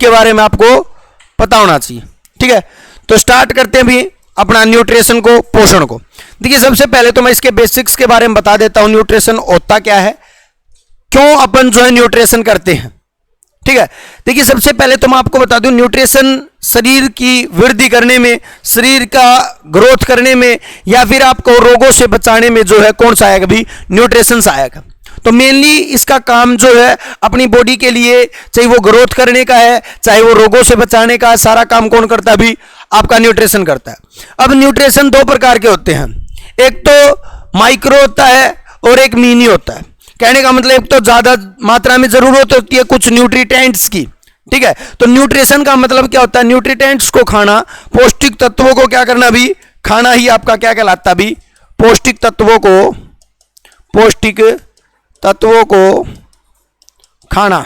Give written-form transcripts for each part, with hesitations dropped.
के बारे में आपको पता होना चाहिए। ठीक है, तो स्टार्ट करते हैं अभी अपना न्यूट्रिशन को, पोषण को। देखिए सबसे पहले तो मैं इसके बेसिक्स के बारे में बता देता हूं, न्यूट्रिशन होता क्या है, क्यों अपन जो है न्यूट्रिशन करते हैं। ठीक है, देखिए सबसे पहले तो मैं आपको बता दूं, न्यूट्रिशन शरीर की वृद्धि करने में, शरीर का ग्रोथ करने में, या फिर आपको रोगों से बचाने में जो है कौन सा आएगा भी, न्यूट्रिशन आएगा। तो मेनली इसका काम जो है अपनी बॉडी के लिए, चाहे वो ग्रोथ करने का है, चाहे वो रोगों से बचाने का है, सारा काम कौन करता है भी, आपका न्यूट्रिशन करता है। अब न्यूट्रिशन दो प्रकार के होते हैं, एक तो माइक्रो होता है और एक मिनी होता है। कहने का मतलब एक तो ज्यादा मात्रा में जरूरत होती है कुछ न्यूट्रिएंट्स की। ठीक है, तो न्यूट्रिशन का मतलब क्या होता है, न्यूट्रिएंट्स को खाना, पौष्टिक तत्वों को क्या करना भी, खाना ही आपका क्या कहलाता भी, पौष्टिक तत्वों को खाना।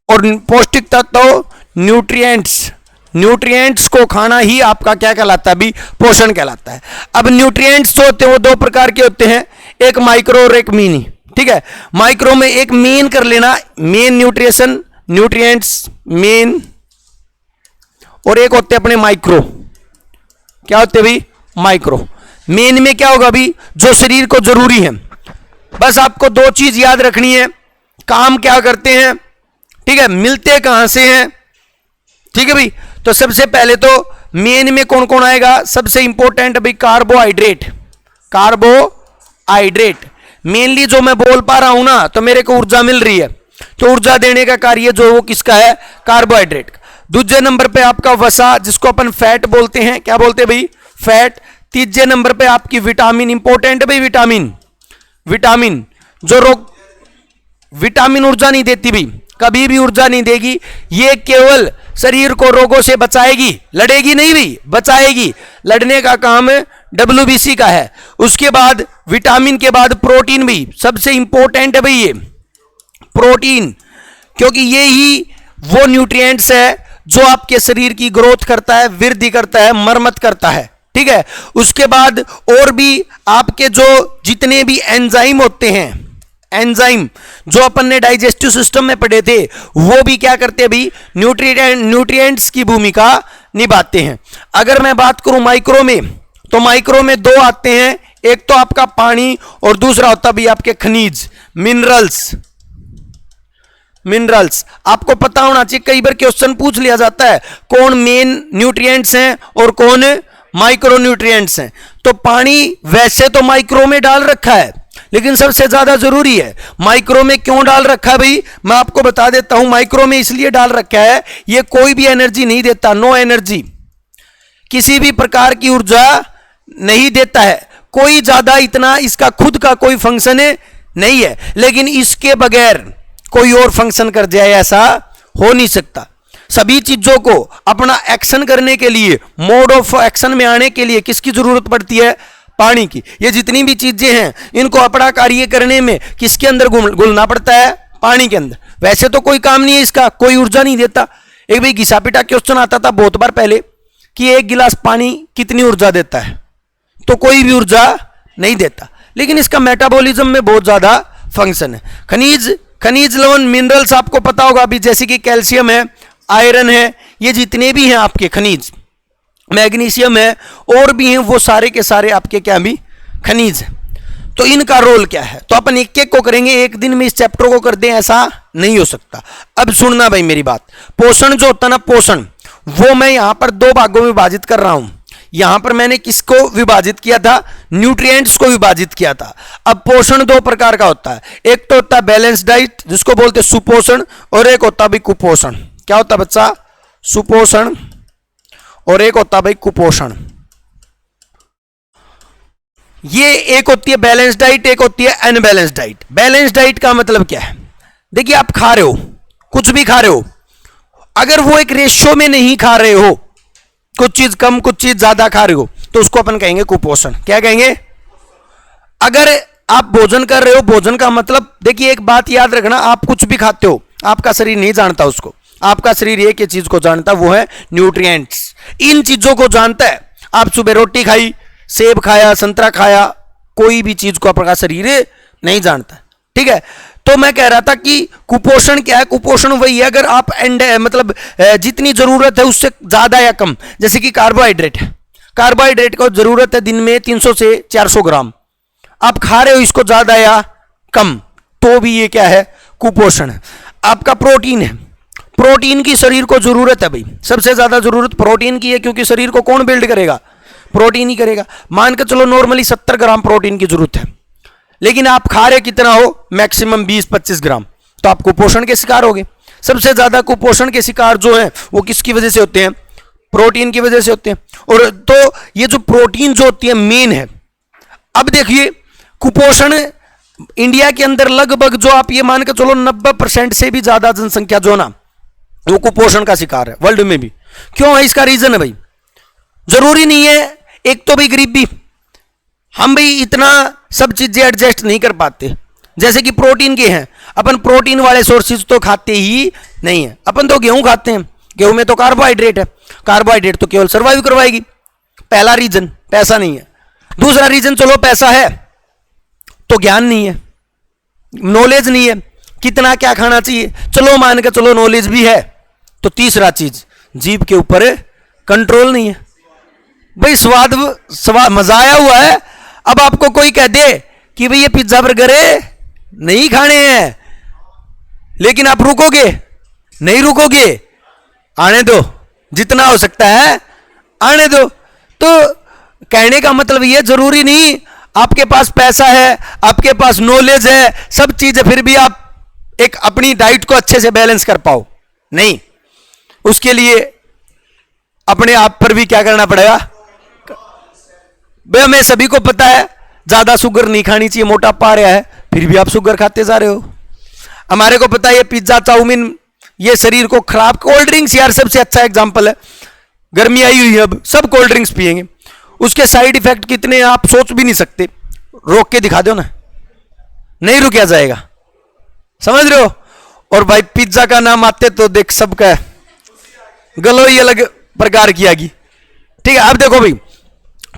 और पौष्टिक तत्व न्यूट्रिएंट्स को खाना ही आपका क्या कहलाता है भी, पोषण कहलाता है। अब न्यूट्रिएंट्स जो होते हैं वो दो प्रकार के होते हैं, एक माइक्रो और एक मिनी। ठीक है, माइक्रो में एक मेन कर लेना, मेन न्यूट्रिएंट्स मेन, और एक होते हैं अपने माइक्रो। क्या होते हैं भी, माइक्रो। मेन में क्या होगा भी, जो शरीर को जरूरी है। बस आपको दो चीज याद रखनी है, काम क्या करते हैं, ठीक है, मिलते कहां से हैं। ठीक है भाई, तो सबसे पहले तो मेन में कौन कौन आएगा, सबसे इंपॉर्टेंट भाई कार्बोहाइड्रेट। मेनली जो मैं बोल पा रहा हूं ना, तो मेरे को ऊर्जा मिल रही है, तो ऊर्जा देने का कार्य जो वो किसका है, कार्बोहाइड्रेट का। दूसरे नंबर पे आपका वसा, जिसको अपन फैट बोलते हैं, क्या बोलते हैं भाई, फैट। तीसरे नंबर पे आपकी विटामिन, इंपॉर्टेंट भाई विटामिन जो रोग, विटामिन ऊर्जा नहीं देती भी, कभी भी ऊर्जा नहीं देगी, ये केवल शरीर को रोगों से बचाएगी, लड़ेगी नहीं भी, बचाएगी। लड़ने का काम WBC का है। उसके बाद विटामिन के बाद प्रोटीन भी सबसे इंपॉर्टेंट है भाई, ये प्रोटीन, क्योंकि ये ही वो न्यूट्रिएंट्स है जो आपके शरीर की ग्रोथ करता है, वृद्धि करता है, मरम्मत करता है। ठीक है, उसके बाद और भी आपके जो जितने भी एंजाइम होते हैं, एंजाइम जो अपन ने डाइजेस्टिव सिस्टम में पढ़े थे, वो भी क्या करते हैं भी, न्यूट्रिएंट्स की भूमिका निभाते हैं। अगर मैं बात करूं माइक्रो में, तो माइक्रो में दो आते हैं, एक तो आपका पानी और दूसरा होता भी आपके खनिज, मिनरल्स। आपको पता होना चाहिए, कई बार क्वेश्चन पूछ लिया जाता है कौन मेन न्यूट्रिएंट्स हैं और कौन माइक्रो न्यूट्रिएंट्स हैं। तो पानी वैसे तो माइक्रो में डाल रखा है, लेकिन सबसे ज्यादा जरूरी है माइक्रो में। क्यों डाल रखा है भाई, मैं आपको बता देता हूं। माइक्रो में इसलिए डाल रखा है, ये कोई भी एनर्जी नहीं देता, नो एनर्जी, किसी भी प्रकार की ऊर्जा नहीं देता है, कोई ज्यादा इतना इसका खुद का कोई फंक्शन नहीं है, लेकिन इसके बगैर कोई और फंक्शन कर जाए ऐसा हो नहीं सकता। सभी चीजों को अपना एक्शन करने के लिए, मोड ऑफ एक्शन में आने के लिए किसकी जरूरत पड़ती है, पानी की। ये जितनी भी चीजें हैं, इनको अपना कार्य करने में किसके अंदर घुलना पड़ता है, पानी के अंदर। वैसे तो कोई काम नहीं है इसका, कोई ऊर्जा नहीं देता। एक भाई घिसा पिटा क्वेश्चन आता था बहुत बार पहले कि एक गिलास पानी कितनी ऊर्जा देता है, तो कोई भी ऊर्जा नहीं देता, लेकिन इसका मेटाबॉलिज्म में बहुत ज्यादा फंक्शन है। खनिज लवण मिनरल्स आपको पता होगा अभी, जैसे कि कैल्शियम है, आयरन है, ये जितने भी हैं आपके खनिज, मैग्नीशियम है, और भी हैं, वो सारे के सारे आपके क्या भी खनिज हैं। तो इनका रोल क्या है, तो अपन एक एक को करेंगे, एक दिन में इस चैप्टर को कर दें ऐसा नहीं हो सकता। अब सुनना भाई मेरी बात, पोषण जो होता ना, पोषण वो मैं यहां पर दो भागों में विभाजित कर रहा हूं। यहां पर मैंने किसको विभाजित किया था, न्यूट्रिएंट्स को विभाजित किया था। अब पोषण दो प्रकार का होता है, एक तो होता है बैलेंस डाइट जिसको बोलते हैं सुपोषण, और एक होता है भाई कुपोषण। क्या होता है बच्चा, सुपोषण, और एक होता है भाई कुपोषण। ये एक होती है बैलेंस डाइट, एक होती है अनबैलेंस डाइट। बैलेंस डाइट का मतलब क्या है, देखिए आप खा रहे हो, कुछ भी खा रहे हो, अगर वो एक रेशियो में नहीं खा रहे हो, कुछ चीज कम कुछ चीज ज्यादा खा रहे हो, तो उसको अपन कहेंगे कुपोषण। क्या कहेंगे, अगर आप भोजन कर रहे हो, भोजन का मतलब, देखिए एक बात याद रखना, आप कुछ भी खाते हो, आपका शरीर नहीं जानता उसको, आपका शरीर एक ही चीज को जानता, वो है न्यूट्रिएंट्स। इन चीजों को जानता है। आप सुबह रोटी खाई, सेब खाया, संतरा खाया, कोई भी चीज को आपका शरीर नहीं जानता। ठीक है, तो मैं कह रहा था कि कुपोषण क्या है? कुपोषण वही है अगर आप मतलब जितनी जरूरत है उससे ज्यादा या कम, जैसे कि कार्बोहाइड्रेट है, कार्बोहाइड्रेट को जरूरत है दिन में 300 से 400 ग्राम, आप खा रहे हो इसको ज्यादा या कम, तो भी ये क्या है? कुपोषण है। आपका प्रोटीन है, प्रोटीन की शरीर को जरूरत है भाई, सबसे ज्यादा जरूरत प्रोटीन की है, क्योंकि शरीर को कौन बिल्ड करेगा? प्रोटीन ही करेगा। मान के चलो नॉर्मली 70 ग्राम प्रोटीन की जरूरत है, लेकिन आप खा रहे कितना हो? मैक्सिमम 20-25 ग्राम, तो आप कुपोषण के शिकार होगे। सबसे ज्यादा कुपोषण के शिकार जो हैं वो किसकी वजह से होते हैं? प्रोटीन की वजह से होते हैं। और तो ये जो प्रोटीन जो होती है मेन है। अब देखिए कुपोषण इंडिया के अंदर लगभग जो आप ये मान के चलो 90% से भी ज्यादा जनसंख्या जो ना वो कुपोषण का शिकार है वर्ल्ड में भी। क्यों है? इसका रीजन है भाई, जरूरी नहीं है, एक तो भाई गरीबी, हम भाई इतना सब चीजें एडजस्ट नहीं कर पाते। जैसे कि प्रोटीन के हैं, अपन प्रोटीन वाले सोर्सेज तो खाते ही नहीं है, अपन तो गेहूं खाते हैं, गेहूं में तो कार्बोहाइड्रेट है, कार्बोहाइड्रेट तो केवल सर्वाइव करवाएगी। पहला रीजन पैसा नहीं है। दूसरा रीजन चलो पैसा है तो ज्ञान नहीं है, नॉलेज नहीं है, कितना क्या खाना चाहिए, चलो मान के चलो नॉलेज भी है, तो तीसरा चीज जीभ के ऊपर कंट्रोल नहीं है। भाई स्वाद मजा आया हुआ है, अब आपको कोई कह दे कि भाई ये पिज्जा बर्गर है नहीं खाने हैं, लेकिन आप रुकोगे? नहीं रुकोगे, आने दो, जितना हो सकता है आने दो। तो कहने का मतलब ये जरूरी नहीं आपके पास पैसा है, आपके पास नॉलेज है, सब चीज है, फिर भी आप एक अपनी डाइट को अच्छे से बैलेंस कर पाओ, नहीं। उसके लिए अपने आप पर भी क्या करना पड़ेगा? भाई हमें सभी को पता है ज्यादा शुगर नहीं खानी चाहिए, मोटापा आ रहा है, फिर भी आप शुगर खाते जा रहे हो। हमारे को पता है ये पिज्जा चाउमीन ये शरीर को खराब, कोल्ड ड्रिंक्स यार सबसे अच्छा एग्जांपल है, गर्मी आई हुई है, अब सब कोल्ड ड्रिंक्स पिएंगे, उसके साइड इफेक्ट कितने आप सोच भी नहीं सकते। रोक के दिखा दो ना, नहीं रुका जाएगा, समझ रहे हो। और भाई पिज्जा का नाम आते तो देख सबका गलो ही अलग प्रकार की आगी, ठीक है। अब देखो भाई,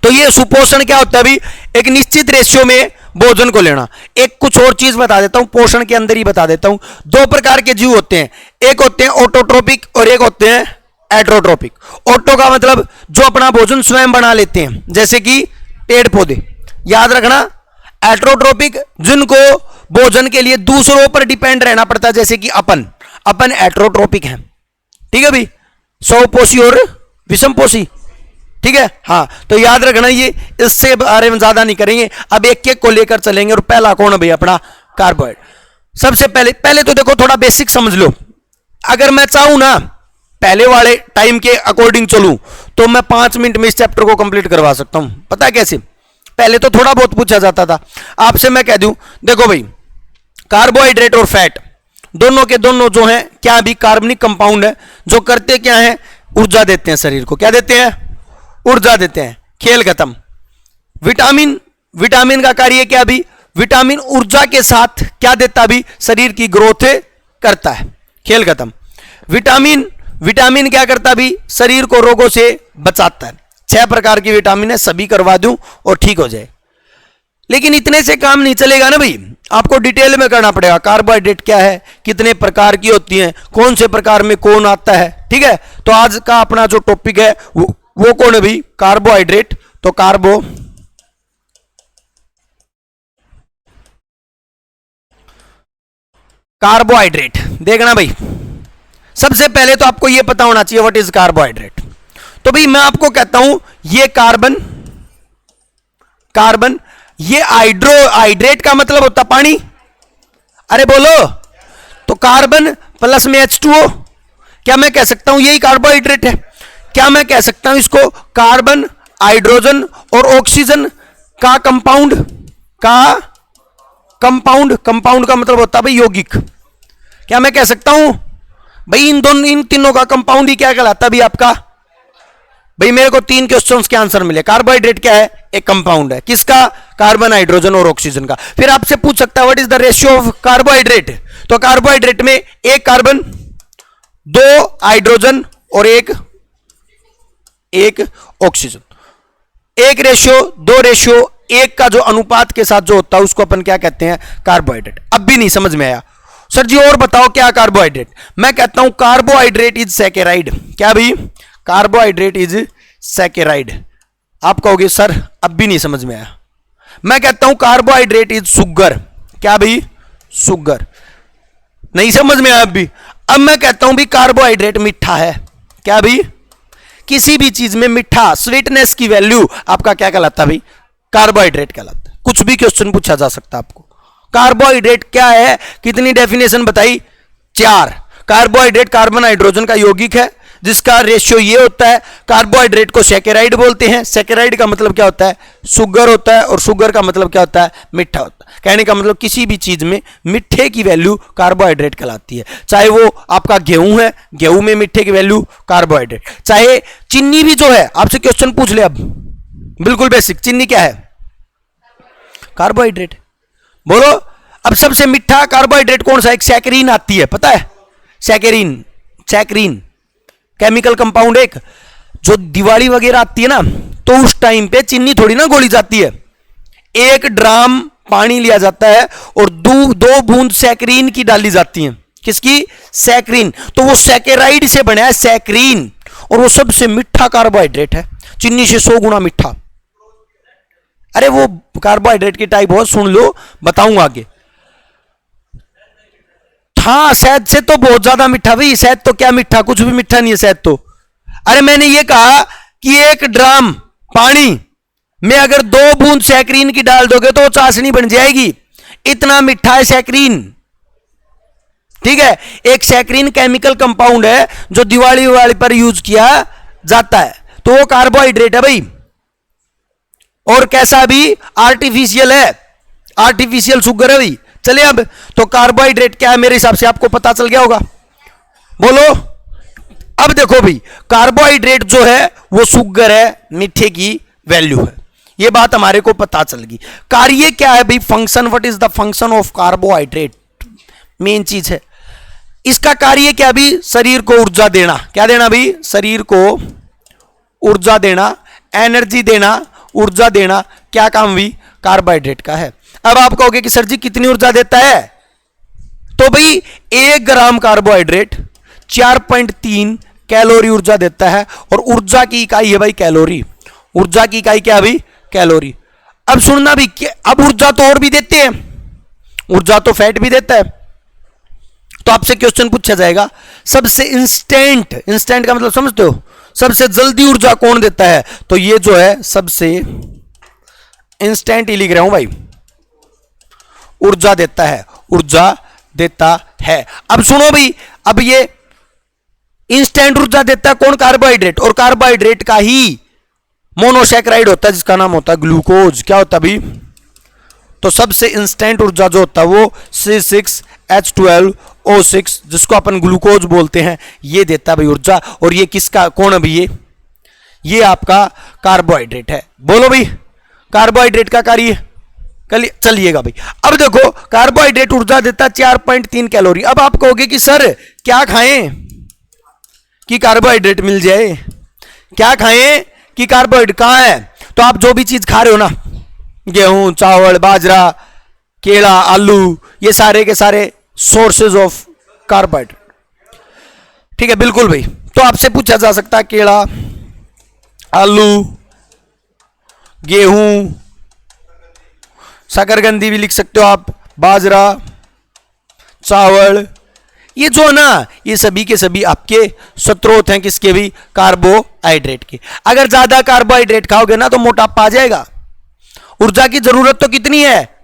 तो ये सुपोषण क्या होता है भाई? एक निश्चित रेशियो में भोजन को लेना। एक कुछ और चीज बता देता हूं, पोषण के अंदर ही बता देता हूं। दो प्रकार के जीव होते हैं, एक होते हैं ऑटोट्रोपिक और एक होते हैं एट्रोट्रोपिक। ऑटो का मतलब जो अपना भोजन स्वयं बना लेते हैं, जैसे कि पेड़ पौधे, याद रखना। एट्रोट्रोपिक जिनको भोजन के लिए दूसरों पर डिपेंड रहना पड़ता है, जैसे कि अपन एट्रोट्रोपिक हैं, ठीक है भाई, स्वपोषी और विषमपोषी, ठीक है। हाँ, तो याद रखना ये, इससे बारे में ज्यादा नहीं करेंगे, अब एक एक को लेकर चलेंगे। और पहला कौन है भाई? अपना कार्बोहाइड्रेट। सबसे पहले तो देखो थोड़ा बेसिक समझ लो। अगर मैं चाहूं ना पहले वाले टाइम के अकॉर्डिंग चलूं तो मैं 5 मिनट में इस चैप्टर को कंप्लीट करवा सकता हूं। पता है कैसे? पहले तो थोड़ा बहुत पूछा जाता था। आपसे मैं कह दूं, देखो भाई कार्बोहाइड्रेट और फैट दोनों के दोनों जो हैं क्या भी कार्बनिक कंपाउंड है, जो करते क्या है? ऊर्जा देते हैं शरीर को। क्या देते हैं? ऊर्जा देते हैं। खेल खत्म। विटामिन का कार्य क्या भी? विटामिन ऊर्जा के साथ क्या देता भी? शरीर की ग्रोथ करता है। खेल खत्म। विटामिन क्या करता भी? शरीर को रोगों से बचाता है। 6 प्रकार की विटामिन है, सभी करवा दूं और ठीक हो जाए। लेकिन इतने से काम नहीं चलेगा ना भाई, आपको डिटेल में करना पड़ेगा। कार्बोहाइड्रेट क्या है, कितने प्रकार की होती हैं, कौन से प्रकार में कौन आता है, ठीक है। तो आज का अपना जो टॉपिक है वो कौन है भाई? कार्बोहाइड्रेट। तो कार्बोहाइड्रेट देखना भाई, सबसे पहले तो आपको यह पता होना चाहिए व्हाट इज कार्बोहाइड्रेट। तो भाई मैं आपको कहता हूं ये कार्बन, ये हाइड्रेट का मतलब होता पानी। अरे बोलो, तो कार्बन प्लस में H2O, क्या मैं कह सकता हूं यही कार्बोहाइड्रेट है? क्या मैं कह सकता हूं इसको कार्बन, हाइड्रोजन और ऑक्सीजन का कंपाउंड का मतलब होता है भाई यौगिक। क्या मैं कह सकता हूं भाई इन तीनों का कंपाउंड ही क्या कहलाता है भाई आपका? भाई मेरे को 3 क्वेश्चंस के आंसर मिले। कार्बोहाइड्रेट क्या है? एक कंपाउंड है। किसका? कार्बन, हाइड्रोजन और ऑक्सीजन का। फिर आपसे पूछ सकता है what is the ratio of carbohydrate? तो कार्बोहाइड्रेट में 1 कार्बन, 2 हाइड्रोजन और 1 ऑक्सीजन। 1 रेशियो 2 रेशियो 1 का जो अनुपात के साथ जो होता है उसको अपन क्या कहते हैं? कार्बोहाइड्रेट। अब भी नहीं समझ में आया? सर जी और बताओ क्या कार्बोहाइड्रेट? मैं कहता हूं कार्बोहाइड्रेट इज सैकेराइड। क्या भाई? Carbohydrate is saccharide. आप कहोगे सर अब भी नहीं समझ में आया। मैं कहता हूं कार्बोहाइड्रेट इज शुगर। क्या भाई? शुगर। नहीं समझ में आया अब भी? अब मैं कहता हूं भी कार्बोहाइड्रेट मीठा है। क्या भाई? किसी भी चीज में मीठा, स्वीटनेस की वैल्यू आपका क्या कहलाता है भाई? कार्बोहाइड्रेट कहलाता है। कुछ भी क्वेश्चन पूछा जा सकता है आपको। कार्बोहाइड्रेट क्या है? कितनी डेफिनेशन बताई? 4। कार्बोहाइड्रेट कार्बन हाइड्रोजन का यौगिक है जिसका रेशियो ये होता है। कार्बोहाइड्रेट को सैकेराइड बोलते हैं। सैकेराइड का मतलब क्या होता है? शुगर होता है। और शुगर का मतलब क्या होता है? मीठा होता है। कहने का मतलब किसी भी चीज में मीठे की वैल्यू कार्बोहाइड्रेट कहलाती है। चाहे वो आपका गेहूं है, गेहूं में मीठे की वैल्यू कार्बोहाइड्रेट। चाहे चीनी भी जो है, आपसे क्वेश्चन पूछ ले अब, बिल्कुल बेसिक, चीनी क्या है? कार्बोहाइड्रेट। बोलो अब सबसे मीठा कार्बोहाइड्रेट कौन सा? एक सैकरीन आती है, पता है? सैकरीन, सैकरीन केमिकल कंपाउंड, एक जो दिवाली वगैरह आती है ना, तो उस टाइम पे चीनी थोड़ी ना घोली जाती है। 1 ड्राम पानी लिया जाता है और 2 बूंद सैकरीन की डाली जाती है। किसकी? सैकरीन। तो वो सैकेराइड से बना है, सैकरीन। और वो सबसे मीठा कार्बोहाइड्रेट है, चीनी से 100 गुना मीठा। अरे वो कार्बोहाइड्रेट की टाइप हो, सुन लो, बताऊंगा आगे। हाँ, शहद से तो बहुत ज्यादा मीठा भाई। शहद तो क्या मीठा? कुछ भी मीठा नहीं है शहद तो। अरे मैंने ये कहा कि 1 ड्राम पानी में अगर 2 बूंद सैकरीन की डाल दोगे तो चाशनी बन जाएगी। इतना मीठा है सैकरीन। ठीक है, एक सैकरीन केमिकल कंपाउंड है जो दिवाली वाली पर यूज किया जाता है, तो वो कार्बोहाइड्रेट है भाई। और कैसा भी आर्टिफिशियल है, आर्टिफिशियल शुगर है भाई। चलिए अब तो कार्बोहाइड्रेट क्या है मेरे हिसाब से आपको पता चल गया होगा। बोलो अब देखो भाई, कार्बोहाइड्रेट जो है वो शुगर है, मीठे की वैल्यू है। ये बात हमारे को पता चल गई। कार्य क्या है भाई? Function. What is the function of carbohydrate? Main चीज है इसका कार्य क्या भी? शरीर को ऊर्जा देना। क्या देना भाई? शरीर को ऊर्जा देना, एनर्जी देना, ऊर्जा देना। क्या काम भी कार्बोहाइड्रेट का है। अब आप कहोगे कि सर जी कितनी ऊर्जा देता है? तो भाई 1 ग्राम कार्बोहाइड्रेट 4.3 कैलोरी ऊर्जा देता है। और ऊर्जा की इकाई है भाई कैलोरी। ऊर्जा की इकाई क्या भाई? कैलोरी। अब सुनना भी, अब ऊर्जा तो और भी देते हैं, ऊर्जा तो फैट भी देता है। तो आपसे क्वेश्चन पूछा जाएगा सबसे इंस्टेंट, इंस्टेंट का मतलब समझते हो? सबसे जल्दी ऊर्जा कौन देता है? तो ये जो है सबसे इंस्टेंट ही लिख रहा हूं भाई, ऊर्जा देता है, ऊर्जा देता है। अब सुनो भाई, अब ये इंस्टेंट ऊर्जा देता है कौन? कार्बोहाइड्रेट। और कार्बोहाइड्रेट का ही मोनोसैकेराइड होता है जिसका नाम होता है ग्लूकोज। क्या होता है भाई? तो सबसे इंस्टेंट ऊर्जा जो होता है वो C6H12O6 जिसको अपन ग्लूकोज बोलते हैं, ये देता है भाई ऊर्जा। और ये किसका, कौन है भाई? ये आपका कार्बोहाइड्रेट है। बोलो भाई कार्बोहाइड्रेट का कार्य चलिएगा भाई। अब देखो कार्बोहाइड्रेट ऊर्जा देता है 4.3 कैलोरी। अब आप कहोगे कि सर क्या खाएं कि कार्बोहाइड्रेट मिल जाए? क्या खाएं कि कार्बोहाइड्रेट कहां है? तो आप जो भी चीज खा रहे हो ना, गेहूं, चावल, बाजरा, केला, आलू, ये सारे के सारे सोर्सेज ऑफ कार्बोहाइड्रेट। ठीक है, बिल्कुल भाई। तो आपसे पूछा जा सकता है केला, आलू, गेहूं, शकरकंदी भी लिख सकते हो आप, बाजरा, चावल, ये जो ना, ये सभी के सभी आपके स्रोत हैं किसके भी? कार्बोहाइड्रेट के। अगर ज्यादा कार्बोहाइड्रेट खाओगे ना तो मोटापा आ जाएगा। ऊर्जा की जरूरत तो कितनी है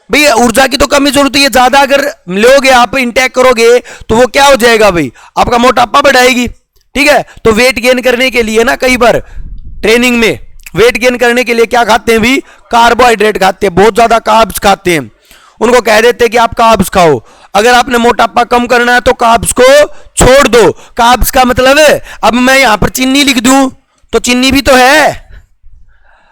भैया? ऊर्जा की तो कम ही जरूरत है। ज्यादा अगर लोगे आप, इंटेक करोगे, तो वो क्या हो जाएगा भाई? आपका मोटापा बढ़ाएगी। ठीक है, तो वेट गेन करने के लिए ना कई बार ट्रेनिंग में वेट गेन करने के लिए क्या खाते हैं भी? कार्बोहाइड्रेट खाते हैं, बहुत ज्यादा कार्ब्स खाते हैं। उनको कह देते हैं कि आप कार्ब्स खाओ। अगर आपने मोटापा कम करना है तो कार्ब्स को छोड़ दो। कार्ब्स का मतलब है, अब मैं यहां पर चीनी लिख दूं तो चीनी भी तो है,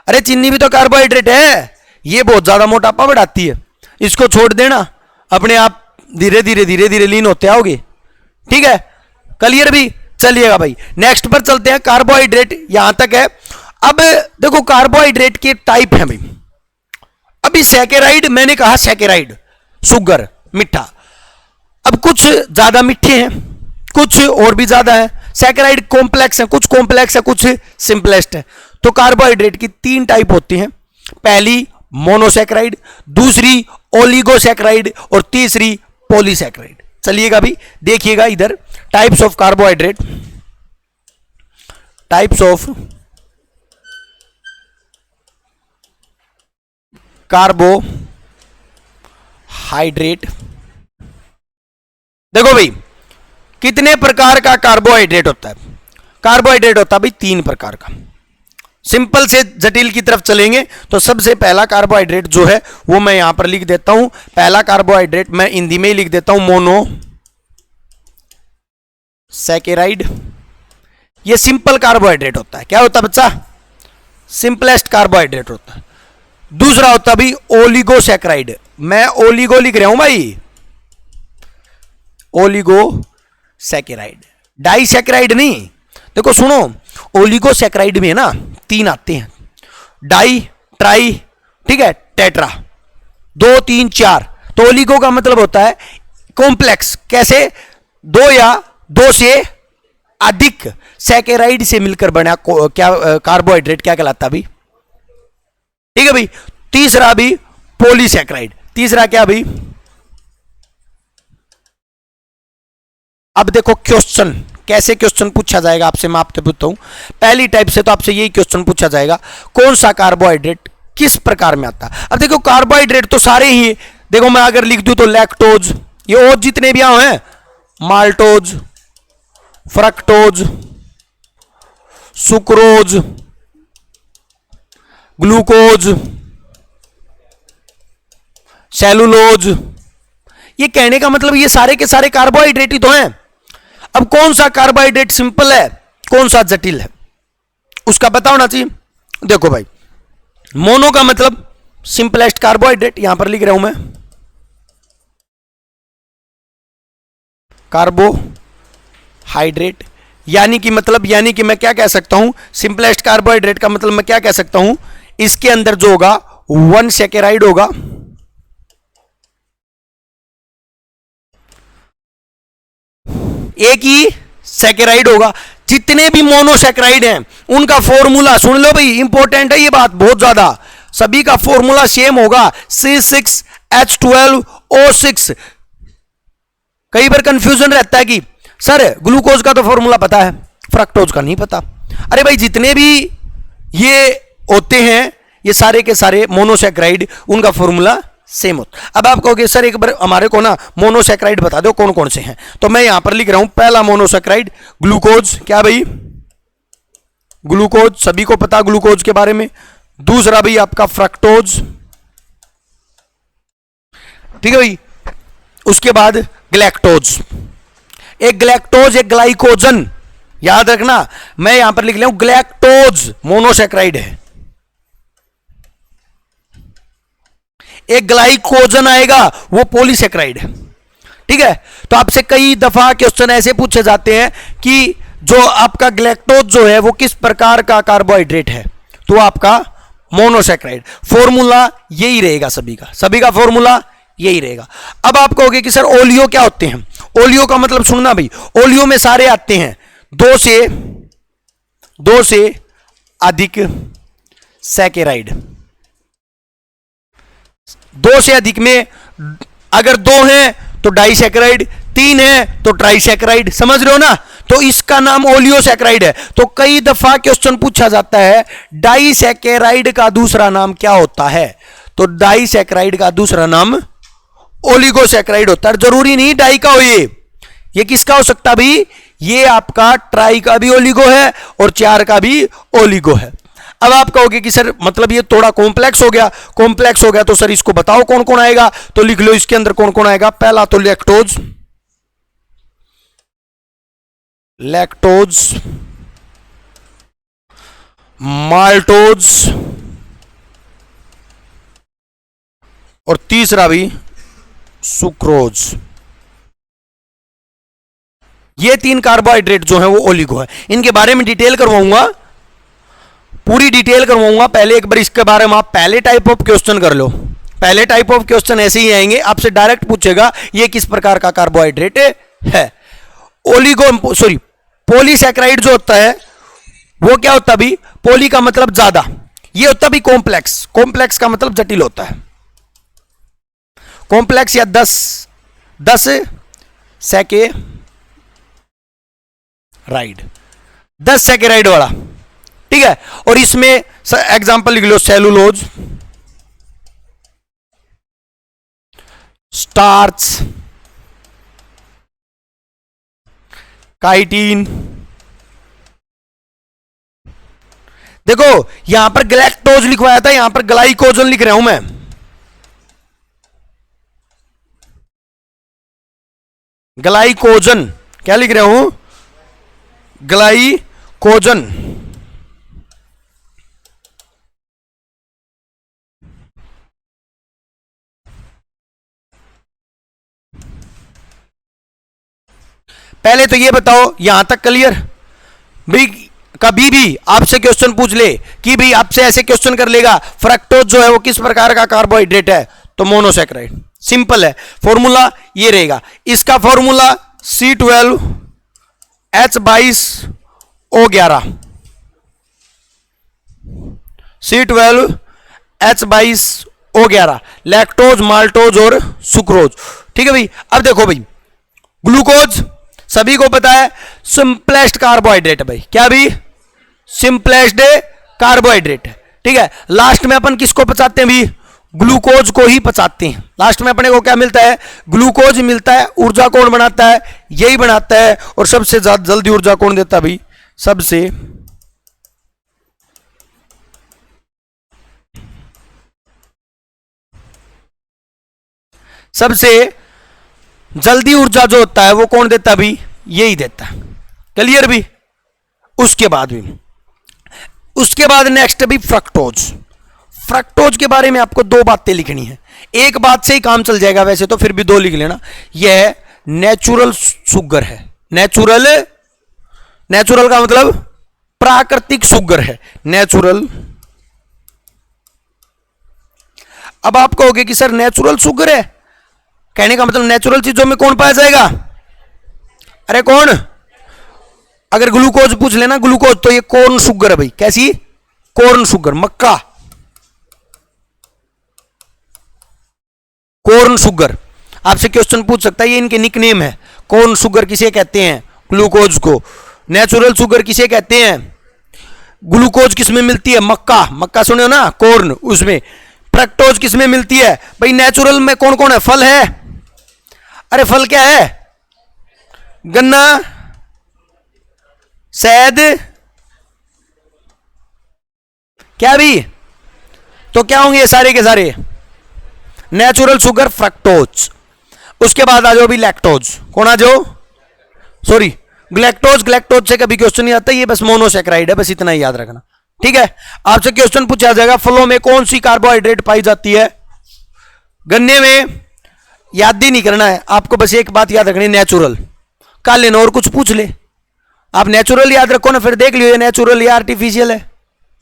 अरे चीनी भी तो कार्बोहाइड्रेट है। ये बहुत ज्यादा मोटापा बढ़ाती है, इसको छोड़ देना, अपने आप धीरे धीरे धीरे धीरे लीन होते आओगे। ठीक है, क्लियर भी? चलिएगा भाई, नेक्स्ट पर चलते हैं। कार्बोहाइड्रेट यहां तक है। अब देखो कार्बोहाइड्रेट के टाइप हैं भाई। अभी सैकेराइड, मैंने कहा सैकेराइड शुगर मीठा, अब कुछ ज्यादा मीठे हैं, कुछ और भी ज्यादा है। सैकेराइड कॉम्प्लेक्स है, कुछ कॉम्प्लेक्स है, कुछ सिंपलेस्ट है। तो कार्बोहाइड्रेट की तीन टाइप होती हैं, पहली मोनोसैकेराइड, दूसरी ओलिगोसैकेराइड और तीसरी पॉलीसैकेराइड। चलिएगा अभी देखिएगा इधर, types of carbohydrate, types of carbohydrate. देखो भाई कितने प्रकार का कार्बोहाइड्रेट होता है? कार्बोहाइड्रेट होता है भाई तीन प्रकार का। सिंपल से जटिल की तरफ चलेंगे तो सबसे पहला कार्बोहाइड्रेट जो है वो मैं यहां पर लिख देता हूं। पहला कार्बोहाइड्रेट मैं हिंदी में ही लिख देता हूं, मोनोसैकेराइड। ये सिंपल कार्बोहाइड्रेट होता है। क्या होता है बच्चा? सिंपलेस्ट कार्बोहाइड्रेट होता है। दूसरा होता है भाई ओलिगोसैकेराइड। मैं ओलिगो लिख रहा हूं भाई, ओलिगोसैकेराइड, डाइसैकेराइड नहीं। देखो सुनो, ओलिगोसैकेराइड में ना तीन आते हैं, डाई, ट्राई, ठीक है, टेट्रा, 2 3 4। तो ओलिगो का मतलब होता है कॉम्प्लेक्स। कैसे? दो या दो से अधिक सैकेराइड से मिलकर बना क्या कार्बोहाइड्रेट क्या कहलाता भी? ठीक है भाई। तीसरा भी पॉलीसैकेराइड। तीसरा क्या भाई? अब देखो क्वेश्चन, कैसे क्वेश्चन पूछा जाएगा आपसे, मैं आपसे पूछता हूं। पहली टाइप से तो आपसे यही क्वेश्चन पूछा जाएगा, कौन सा कार्बोहाइड्रेट किस प्रकार में आता है। अब देखो कार्बोहाइड्रेट तो सारे ही, देखो मैं अगर लिख दूं तो लैक्टोज, ये और जितने भी यहां हैं, maltose, fructose, sucrose, glucose, cellulose, ये कहने का मतलब ये सारे के सारे कार्बोहाइड्रेट ही तो हैं। अब कौन सा कार्बोहाइड्रेट सिंपल है, कौन सा जटिल है, उसका पता होना चाहिए। देखो भाई, मोनो का मतलब सिंपलेस्ट कार्बोहाइड्रेट, यहां पर लिख रहा हूं मैं, कार्बोहाइड्रेट। यानी कि मतलब, यानी कि मैं क्या कह सकता हूं, सिंपलेस्ट कार्बोहाइड्रेट का मतलब मैं क्या कह सकता हूं, इसके अंदर जो होगा 1 सैकेराइड होगा, एक ही सैकेराइड होगा। जितने भी मोनोसैकेराइड हैं उनका फॉर्मूला सुन लो भाई, इंपॉर्टेंट है ये बात बहुत ज्यादा। सभी का फॉर्मूला सेम होगा, C6H12O6। कई बार कंफ्यूजन रहता है कि सर ग्लूकोज का तो फॉर्मूला पता है, फ्रक्टोज का नहीं पता। अरे भाई जितने भी ये होते हैं ये सारे के सारे मोनोसैकेराइड, उनका फॉर्मूला सेम होता। अब आप कहोगे सर एक बार हमारे को ना मोनोसैकेराइड बता दो कौन कौन से हैं, तो मैं यहां पर लिख रहा हूं, पहला मोनोसैकेराइड ग्लूकोज। क्या भाई? ग्लूकोज, सभी को पता ग्लूकोज के बारे में। दूसरा भाई आपका फ्रक्टोज, ठीक है भाई। उसके बाद ग्लैक्टोज, एक ग्लैक्टोज एक ग्लाइकोजन, याद रखना। मैं यहां पर लिख रहा हूं ग्लैक्टोज मोनोसैकेराइड है, एक ग्लाइकोजन आएगा वो पॉलीसैकेराइड है, ठीक है। तो आपसे कई दफा क्वेश्चन ऐसे पूछे जाते हैं कि जो आपका ग्लैक्टोज जो है वो किस प्रकार का कार्बोहाइड्रेट है, तो आपका मोनोसैकेराइड। फॉर्मूला यही रहेगा सभी का, सभी का फॉर्मूला यही रहेगा। अब आप कहोगे कि सर ओलियो क्या होते हैं? ओलियो का मतलब सुनना भाई, ओलियो में सारे आते हैं दो से अधिक सैकेराइड। 2 से अधिक में अगर 2 हैं तो डाइसैकेराइड, 3 है तो ट्राइसैकेराइड, समझ रहे हो ना। तो इसका नाम ओलियोसैकेराइड है। तो कई दफा क्वेश्चन पूछा जाता है डाइसैकेराइड का दूसरा नाम क्या होता है, तो डाइसैकेराइड का दूसरा नाम ओलिगोसैकेराइड होता है। जरूरी नहीं डाई का हो, ये किसका हो सकता भी, ये आपका ट्राई का भी ओलिगो है और 4 का भी ओलिगो है। अब आप कहोगे कि सर मतलब ये थोड़ा कॉम्प्लेक्स हो गया, कॉम्प्लेक्स हो गया तो सर इसको बताओ कौन कौन आएगा, तो लिख लो इसके अंदर कौन कौन आएगा। पहला तो लैक्टोज, माल्टोज और तीसरा भी सुक्रोज। ये 3 कार्बोहाइड्रेट जो है वो ओलिगो है। इनके बारे में डिटेल करवाऊंगा, पूरी डिटेल करवाऊंगा। पहले एक बार इसके बारे में आप पहले टाइप ऑफ क्वेश्चन कर लो, पहले टाइप ऑफ क्वेश्चन ऐसे ही आएंगे, आपसे डायरेक्ट पूछेगा ये किस प्रकार का कार्बोहाइड्रेट है। ओलिगो सॉरी पॉलीसैकेराइड जो होता है वो क्या होता है भी, पोली का मतलब ज्यादा, ये होता भी कॉम्प्लेक्स, कॉम्प्लेक्स का मतलब जटिल होता है। कॉम्प्लेक्स या 10 सैकेराइड, 10 सैकेराइड वाला, ठीक है। और इसमें एग्जांपल लिख लो, सेलुलोज, स्टार्च, काइटिन। देखो यहां पर ग्लैक्टोज लिखवाया था, यहां पर ग्लाइकोजन लिख रहा हूं मैं। ग्लाइकोजन क्या लिख रहा हूं, ग्लाइकोजन। पहले तो ये बताओ यहां तक क्लियर भाई। कभी भी आपसे क्वेश्चन पूछ ले कि भाई आपसे ऐसे क्वेश्चन कर लेगा फ्रक्टोज जो है वो किस प्रकार का कार्बोहाइड्रेट है, तो मोनोसैकेराइड, सिंपल है। फॉर्मूला ये रहेगा, इसका formula C12H22O11, C12H22O11, lactose, maltose और सुक्रोज, ठीक है भाई। अब देखो भाई, ग्लूकोज सभी को पता है सिंपलेस्ट कार्बोहाइड्रेट है भाई, क्या भी सिंपलेस्ट कार्बोहाइड्रेट है, ठीक है। लास्ट में अपन किसको पचाते हैं भी, ग्लूकोज को ही पचाते हैं। लास्ट में अपने को क्या मिलता है, ग्लूकोज मिलता है। ऊर्जा कौन बनाता है, यही बनाता है। और सबसे ज्यादा जल्दी ऊर्जा कौन देता है भाई, सबसे जल्दी ऊर्जा जो होता है वो कौन देता है भाई, यही देता है। क्लियर भी। उसके बाद नेक्स्ट भी फ्रक्टोज। फ्रक्टोज के बारे में आपको दो बातें लिखनी है, एक बात से ही काम चल जाएगा, वैसे तो फिर भी दो लिख लेना। यह नेचुरल शुगर है, नेचुरल का मतलब प्राकृतिक शुगर है, नेचुरल। अब आप कहोगे कि सर नेचुरल शुगर है, कहने का मतलब नेचुरल चीजों में कौन पाया जाएगा, अरे कौन, अगर ग्लूकोज पूछ लेना, ग्लूकोज तो ये कॉर्न शुगर है भाई, कैसी, कॉर्न शुगर, मक्का, कॉर्न शुगर। आपसे क्वेश्चन पूछ सकता है, ये इनके निकनेम है। कॉर्न शुगर किसे कहते हैं, ग्लूकोज को। नेचुरल शुगर किसे कहते हैं, ग्लूकोज किसमें मिलती है, मक्का, मक्का सुने हो ना, कॉर्न, उसमें। फ्रक्टोज किसमें मिलती है भाई, नेचुरल में कौन कौन है, फल है, अरे फल क्या है, गन्ना, शहद, क्या भी, तो क्या होंगे ये सारे के सारे नेचुरल शुगर, फ्रक्टोज। उसके बाद आ जाओ भी लैक्टोज, कौन आ जाओ, सॉरी ग्लैक्टोज, ग्लैक्टोज से कभी क्वेश्चन नहीं आता, ये बस मोनोसैकेराइड है, बस इतना ही याद रखना, ठीक है। आपसे क्वेश्चन पूछा जाएगा फलों में कौन सी कार्बोहाइड्रेट पाई जाती है, गन्ने में, याद ही नहीं करना है आपको, बस एक बात याद रखनी, नेचुरल का लेना, और कुछ पूछ ले आप नेचुरल याद रखो ना, फिर देख लियो ये नेचुरल या आर्टिफिशियल है,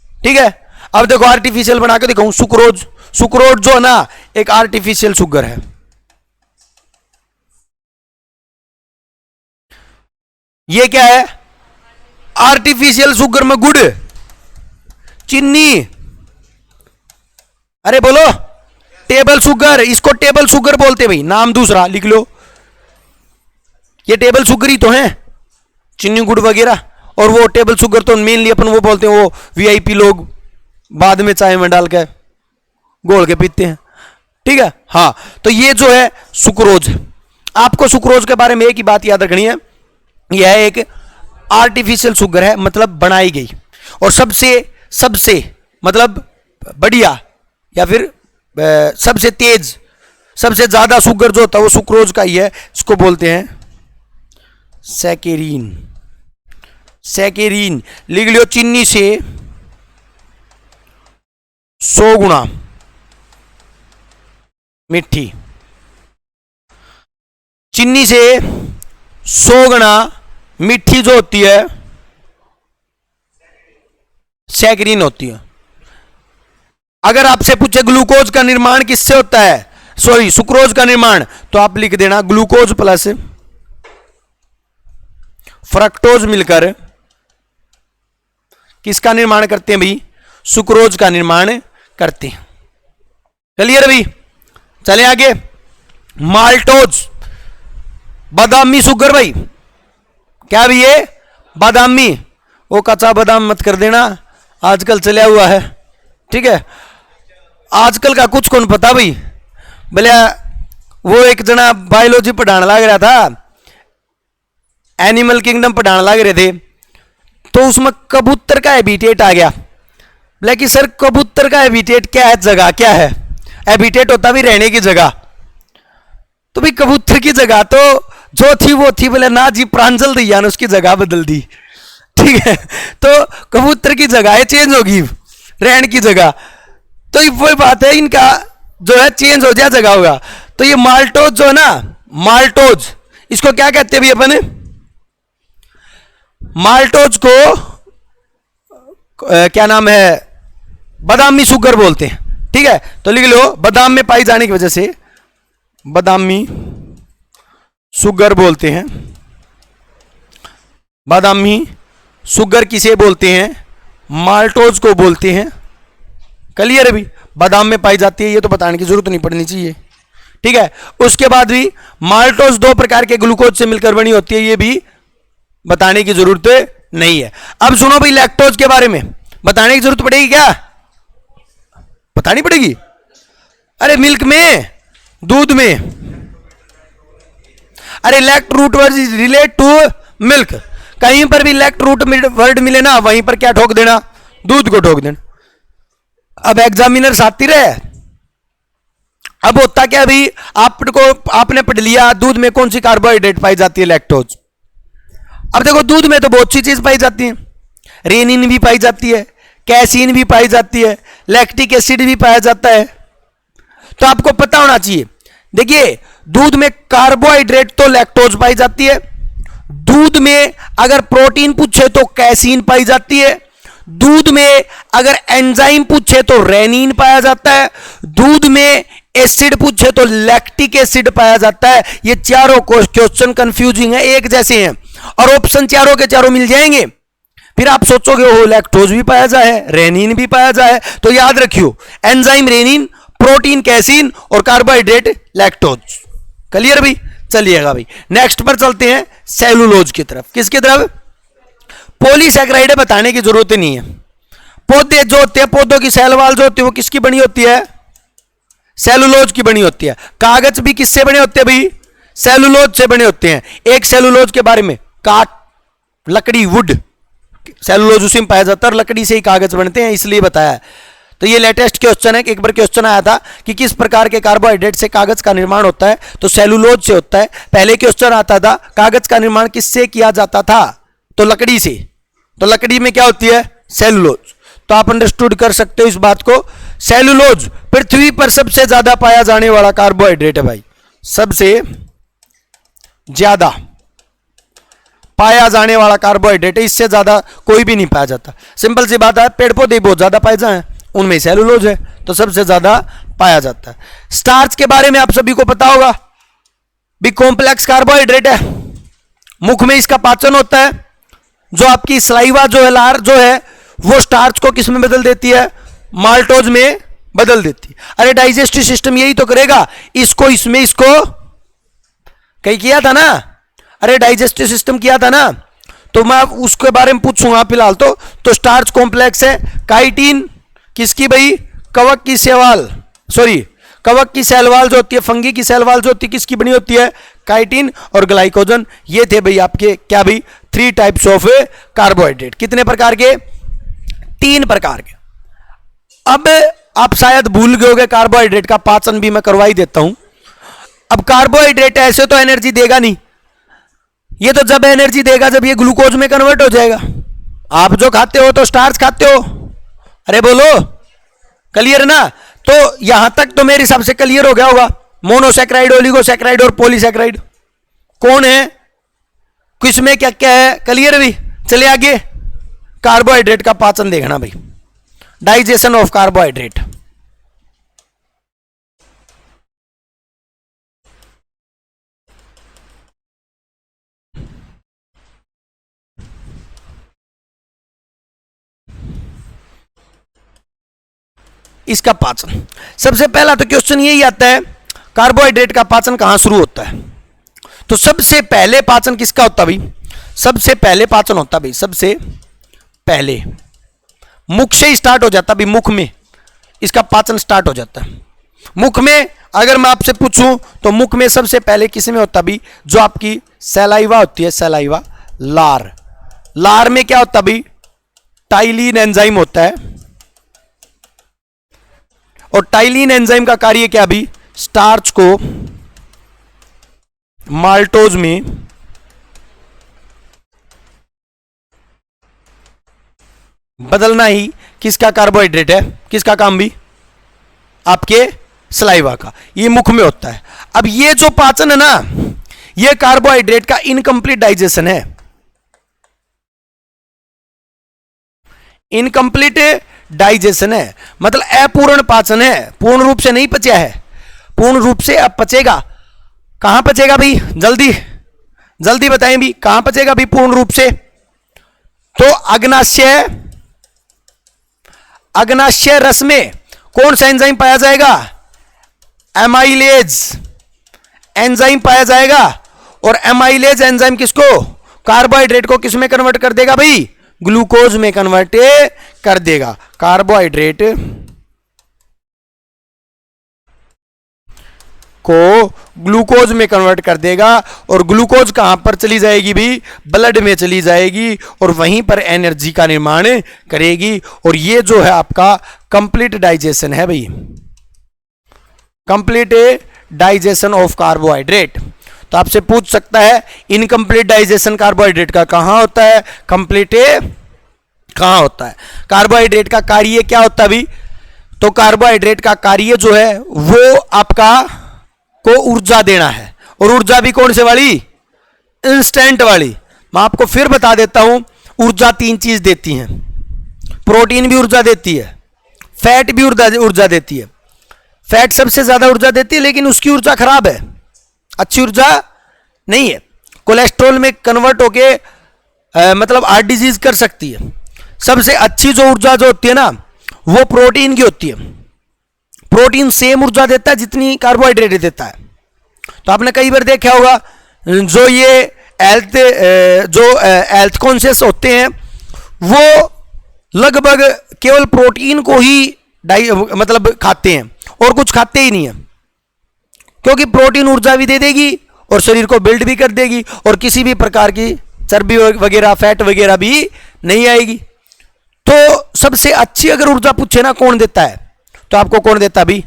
ठीक है। अब देखो आर्टिफिशियल बना के दिखाऊं, सुक्रोज, सुक्रोज जो है ना एक आर्टिफिशियल शुगर है। ये क्या है, आर्टिफिशियल शुगर में गुड़, चीनी, अरे बोलो टेबल शुगर, इसको टेबल शुगर बोलते भाई, नाम दूसरा लिख लो, ये टेबल शुगर ही तो है, चीनी गुड़ वगैरह। और वो टेबल शुगर तो मेनली अपन वो बोलते हैं, वो वीआईपी लोग बाद में चाय में डाल के घोल के पीते हैं, ठीक है। हाँ, तो ये जो है सुक्रोज। आपको सुक्रोज के बारे में एक ही बात याद रखनी है, यह एक आर्टिफिशियल शुगर है, मतलब बनाई गई, और सबसे मतलब बढ़िया या फिर सबसे तेज, सबसे ज्यादा शुगर जो होता है वो सुक्रोज का ही है, इसको बोलते हैं सैकेरीन। सैकेरीन लिख लियो, चीनी से 100 गुना मिठी, चीनी से 100 गुना मिठी जो होती है सैकेरीन होती है। अगर आपसे पूछे ग्लूकोज का निर्माण किससे होता है, सॉरी सुक्रोज का निर्माण, तो आप लिख देना ग्लूकोज प्लस फ्रक्टोज मिलकर किसका निर्माण करते हैं भाई, सुक्रोज का निर्माण करते हैं। क्लियर भाई, चले आगे। माल्टोज, बादामी शुगर भाई, क्या भी ये बादामी, वो कच्चा बादाम मत कर देना, आजकल चला हुआ है, ठीक है। आजकल का कुछ कौन पता भाई, भले वो एक जना बायोलॉजी पढ़ाने लग रहा था, एनिमल किंगडम पढ़ाने लग रहे थे, तो उसमें कबूतर का हैबिटेट आ गया। लेकिन सर कबूतर का हैबिटेट क्या है, जगह क्या है, हैबिटेट होता भी रहने की जगह, तो भाई कबूतर की जगह तो जो थी वो थी, बोले ना जी प्रांजल दैया ने उसकी जगह बदल दी, ठीक है। तो कबूतर की जगह चेंज होगी, रहने की जगह, तो वही बात है, इनका जो है चेंज हो जाए जगह होगा। तो ये माल्टोज जो है ना, माल्टोज, इसको क्या कहते हैं भाई अपन, माल्टोज को क्या नाम है, बादामी शुगर बोलते हैं, ठीक है। तो लिख लो, बादाम में पाई जाने की वजह से बादामी शुगर बोलते हैं। बादामी शुगर किसे बोलते हैं, माल्टोज को बोलते हैं। क्लियर है भी, बादाम में पाई जाती है, ये तो बताने की जरूरत नहीं पड़नी चाहिए, ठीक है। उसके बाद भी माल्टोज दो प्रकार के ग्लूकोज से मिलकर बनी होती है, ये भी बताने की जरूरत नहीं है। अब सुनो भाई, लैक्टोज के बारे में बताने की जरूरत पड़ेगी क्या, बतानी पड़ेगी। अरे मिल्क में, दूध में, अरे lact root word relate to milk, कहीं पर भी लैक्ट रूट वर्ड मिले ना, वहीं पर क्या ठोक देना, दूध को ठोक देना। अब एग्जामिनर साथी रहे, अब होता क्या भी, आपने पढ़ लिया दूध में कौन सी कार्बोहाइड्रेट पाई जाती है, लैक्टोज। अब देखो दूध में तो बहुत सी चीज पाई जाती है, रेनिन भी पाई जाती है, कैसीन भी पाई जाती है, लैक्टिक एसिड भी पाया जाता है। तो आपको पता होना चाहिए, देखिए दूध में कार्बोहाइड्रेट तो लैक्टोज पाई जाती है, दूध में अगर प्रोटीन पूछे तो कैसीन पाई जाती है, दूध में अगर एंजाइम पूछे तो रेनिन पाया जाता है, दूध में एसिड पूछे तो लैक्टिक एसिड पाया जाता है। ये चारों क्वेश्चन कंफ्यूजिंग है, एक जैसे हैं, और ऑप्शन चारों के चारों मिल जाएंगे। फिर आप सोचोगे वो लैक्टोज भी पाया जाए, रेनिन भी पाया जाए, तो याद रखियो एंजाइम रेनिन, प्रोटीन कैसीन और कार्बोहाइड्रेट लैक्टोज। क्लियर भाई, चलिएगा भाई नेक्स्ट पर चलते हैं, सेलुलोज की तरफ। किसकी तरफ, पॉलीसैकेराइड बताने की जरूरत नहीं है। पौधे जो होते हैं, पौधों की सेलवाल जो होती है वो किसकी बनी होती है, सेलुलोज की बनी होती है। कागज भी किससे बने होते हैं भाई, सेलुलोज से बने होते हैं। एक सेलुलोज के बारे में, काट, लकड़ी, वुड, सेलुलोज उसी में पाया जाता है और लकड़ी से ही कागज बनते हैं, इसलिए बताया। तो ये लेटेस्ट क्वेश्चन है, एक बार क्वेश्चन आया था कि किस प्रकार के कार्बोहाइड्रेट से कागज का निर्माण होता है, तो सेलुलोज से होता है। पहले क्वेश्चन आता था कागज का निर्माण किससे किया जाता था, तो लकड़ी से, तो लकड़ी में क्या होती है, सेलुलोज। तो आप अंडरस्टूड कर सकते हो इस बात को। सेलुलोज पृथ्वी पर सबसे ज्यादा पाया जाने वाला कार्बोहाइड्रेट है भाई, सबसे ज्यादा पाया जाने वाला कार्बोहाइड्रेट है, इससे ज्यादा कोई भी नहीं पाया जाता। सिंपल सी बात है, पेड़ पौधे बहुत ज्यादा पाए जाए, उनमें सेलुलोज है, तो सबसे ज्यादा पाया जाता है। स्टार्च के बारे में आप सभी को पता होगा, भी कॉम्प्लेक्स कार्बोहाइड्रेट है, मुख में इसका पाचन होता है, जो आपकी सलाइवा जो है, लार जो है, वो स्टार्च को किस में बदल देती है, माल्टोज में बदल देती है। अरे डाइजेस्टिव सिस्टम यही तो करेगा, इसको इसमें, इसको कहीं किया था ना, अरे डाइजेस्टिव सिस्टम किया था ना, तो मैं उसके बारे में पूछूंगा फिलहाल। तो स्टार्च कॉम्प्लेक्स है। काइटिन किसकी भाई, कवक की सेवाल, सॉरी कवक की सेलवाल जो होती है, फंगी की सेलवाल जो होती है, किसकी बनी होती है, काइटिन और ग्लाइकोजन। ये थे भाई आपके क्या भाई, 3 टाइप्स ऑफ कार्बोहाइड्रेट। कितने प्रकार के, 3 प्रकार के। अब आप शायद भूल गए होंगे, कार्बोहाइड्रेट का पाचन भी मैं करवा ही देता हूं। अब कार्बोहाइड्रेट ऐसे तो एनर्जी देगा नहीं, ये तो जब एनर्जी देगा जब ये ग्लूकोज में कन्वर्ट हो जाएगा। आप जो खाते हो तो स्टार्च खाते हो, अरे बोलो, क्लियर ना। तो यहां तक तो मेरे हिसाब से क्लियर हो गया होगा, मोनोसैकेराइड, ओलिगोसैकेराइड और पॉलीसैकेराइड कौन है, किसमें क्या क्या है, क्लियर भी। चलिए आगे, कार्बोहाइड्रेट का पाचन देखना भाई, डाइजेशन ऑफ कार्बोहाइड्रेट। इसका पाचन। सबसे पहला तो क्वेश्चन यही आता है, कार्बोहाइड्रेट का पाचन कहां शुरू होता है? तो सबसे पहले पाचन किसका होता भाई? सबसे पहले पाचन होता भाई, सबसे पहले मुख से स्टार्ट हो जाता भाई, मुख में इसका पाचन स्टार्ट हो जाता है। मुख में अगर मैं आपसे पूछूं तो मुख में सबसे पहले किस में होता भी? जो आपकी सलाइवा होती है, सलाइवा, लार। लार में क्या होता भी? टाइलिन एंजाइम होता है। और टाइलिन एंजाइम का कार्य क्या भी? स्टार्च को माल्टोज में बदलना ही किसका कार्बोहाइड्रेट है? किसका काम भी? आपके सलाइवा का। ये मुख में होता है। अब ये जो पाचन है ना, ये कार्बोहाइड्रेट का इनकम्प्लीट डाइजेशन है। इनकम्प्लीट डाइजेशन है मतलब अपूर्ण पाचन है, पूर्ण रूप से नहीं पचा है। पूर्ण रूप से अब पचेगा। कहां पचेगा भाई? जल्दी जल्दी बताएं भी, कहां पचेगा भी पूर्ण रूप से? तो अग्नाशय, अग्नाशय रस में कौन सा एंजाइम पाया जाएगा? एमाइलेज एंजाइम पाया जाएगा। और एमाइलेज एंजाइम किसको? कार्बोहाइड्रेट को किस में कन्वर्ट कर देगा भाई? ग्लूकोज में कन्वर्ट कर देगा। कार्बोहाइड्रेट को ग्लूकोज में कन्वर्ट कर देगा। और ग्लूकोज कहां पर चली जाएगी भी? ब्लड में चली जाएगी और वहीं पर एनर्जी का निर्माण करेगी। और ये जो है आपका कंप्लीट डाइजेशन है भाई, कंप्लीट डाइजेशन ऑफ कार्बोहाइड्रेट। तो आपसे पूछ सकता है इनकम्प्लीट डाइजेशन कार्बोहाइड्रेट का कहां होता है, कंप्लीट कहां होता है? कार्बोहाइड्रेट का कार्य क्या होता है भी? तो कार्बोहाइड्रेट का कार्य जो है वो आपका को ऊर्जा देना है। और ऊर्जा भी कौन से वाली? इंस्टेंट वाली। मैं आपको फिर बता देता हूं, ऊर्जा तीन चीज देती हैं। प्रोटीन भी ऊर्जा देती है, फैट भी ऊर्जा देती है। फैट सबसे ज्यादा ऊर्जा देती है लेकिन उसकी ऊर्जा खराब है, अच्छी ऊर्जा नहीं है। कोलेस्ट्रॉल में कन्वर्ट होके मतलब हार्ट डिजीज कर सकती है। सबसे अच्छी जो ऊर्जा जो होती है ना, वो प्रोटीन की होती है। प्रोटीन सेम ऊर्जा देता है जितनी कार्बोहाइड्रेट देता है। तो आपने कई बार देखा होगा जो ये हेल्थ कॉन्शियस होते हैं वो लगभग केवल प्रोटीन को ही मतलब खाते हैं और कुछ खाते ही नहीं है, क्योंकि प्रोटीन ऊर्जा भी दे देगी और शरीर को बिल्ड भी कर देगी और किसी भी प्रकार की चर्बी वगैरह फैट वगैरह भी नहीं आएगी। तो सबसे अच्छी अगर ऊर्जा पूछे ना कौन देता है, तो आपको कौन देता भी?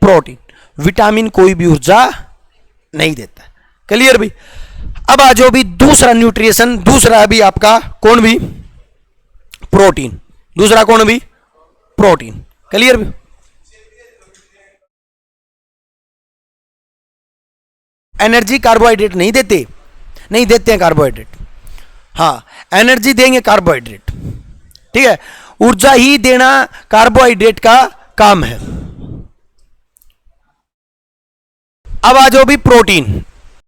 प्रोटीन। विटामिन कोई भी ऊर्जा नहीं देता। क्लियर भी? अब आ जाओ भी दूसरा न्यूट्रिशन, दूसरा भी आपका कौन भी? प्रोटीन। दूसरा कौन भी? प्रोटीन। क्लियर भी? एनर्जी कार्बोहाइड्रेट नहीं देते, नहीं देते हैं कार्बोहाइड्रेट। हाँ, एनर्जी देंगे कार्बोहाइड्रेट, ठीक है। ऊर्जा ही देना कार्बोहाइड्रेट का काम है। अब आ जाओ भी प्रोटीन।